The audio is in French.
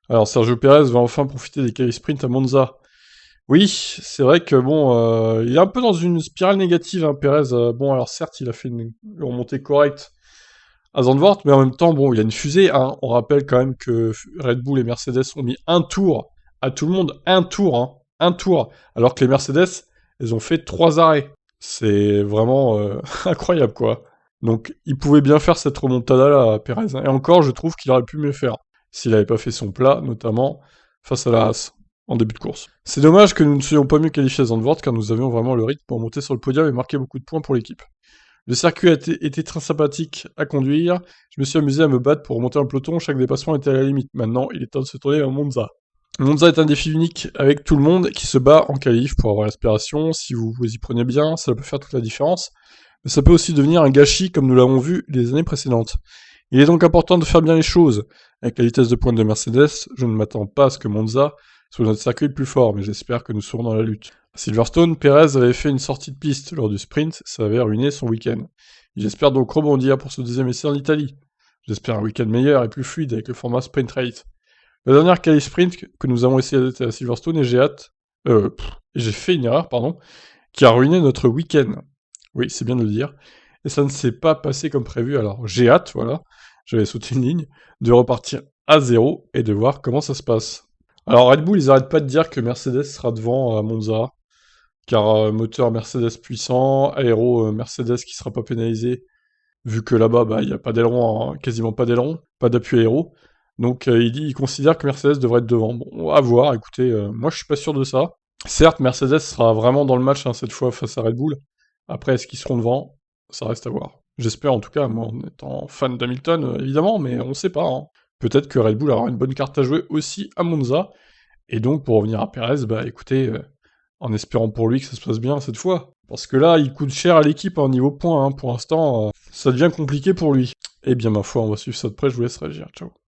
Alors Sergio Pérez va enfin profiter des quali sprints à Monza. Oui, c'est vrai que bon, il est un peu dans une spirale négative, hein, Pérez. Bon, alors certes, il a fait une remontée correcte à Zandvoort, mais en même temps, bon, il a une fusée, hein. On rappelle quand même que Red Bull et Mercedes ont mis un tour à tout le monde, un tour, hein, un tour, alors que les Mercedes, elles ont fait 3 arrêts. C'est vraiment incroyable, quoi. Donc, il pouvait bien faire cette remontada-là, Pérez, hein. Et encore, je trouve qu'il aurait pu mieux faire, s'il n'avait pas fait son plat, notamment face à la Haas, en début de course. C'est dommage que nous ne soyons pas mieux qualifiés à Zandvoort, car nous avions vraiment le rythme pour monter sur le podium et marquer beaucoup de points pour l'équipe. Le circuit était très sympathique à conduire. Je me suis amusé à me battre pour remonter un peloton. Chaque dépassement était à la limite. Maintenant, il est temps de se tourner à Monza. Monza est un défi unique avec tout le monde qui se bat en qualif pour avoir l'aspiration. Si vous vous y prenez bien, ça peut faire toute la différence. Mais ça peut aussi devenir un gâchis comme nous l'avons vu les années précédentes. Il est donc important de faire bien les choses. Avec la vitesse de pointe de Mercedes, je ne m'attends pas à ce que Monza soit notre circuit le plus fort, mais j'espère que nous serons dans la lutte. À Silverstone, Perez avait fait une sortie de piste lors du sprint, ça avait ruiné son week-end. J'espère donc rebondir pour ce deuxième essai en Italie. J'espère un week-end meilleur et plus fluide avec le format sprint rate. La dernière quali sprint que nous avons essayé à Silverstone et j'ai fait une erreur, pardon, qui a ruiné notre week-end. Oui, c'est bien de le dire. Et ça ne s'est pas passé comme prévu, alors j'ai hâte, voilà, j'avais sauté une ligne, de repartir à zéro et de voir comment ça se passe. Alors Red Bull, ils arrêtent pas de dire que Mercedes sera devant à Monza, car moteur Mercedes puissant, aéro Mercedes qui sera pas pénalisé, vu que là-bas, bah, il n'y a pas d'aileron, hein, quasiment pas d'aileron, pas d'appui aéro. Donc il considère que Mercedes devrait être devant. Bon, à voir, écoutez, moi je suis pas sûr de ça. Certes, Mercedes sera vraiment dans le match hein, cette fois face à Red Bull. Après, est-ce qu'ils seront devant? Ça reste à voir. J'espère en tout cas, moi en étant fan d'Hamilton, évidemment, mais on sait pas. Hein. Peut-être que Red Bull aura une bonne carte à jouer aussi à Monza. Et donc, pour revenir à Perez, bah écoutez, en espérant pour lui que ça se passe bien cette fois. Parce que là, il coûte cher à l'équipe en niveau points. Hein. Pour l'instant, ça devient compliqué pour lui. Eh bien, ma foi, on va suivre ça de près, je vous laisse réagir. Ciao.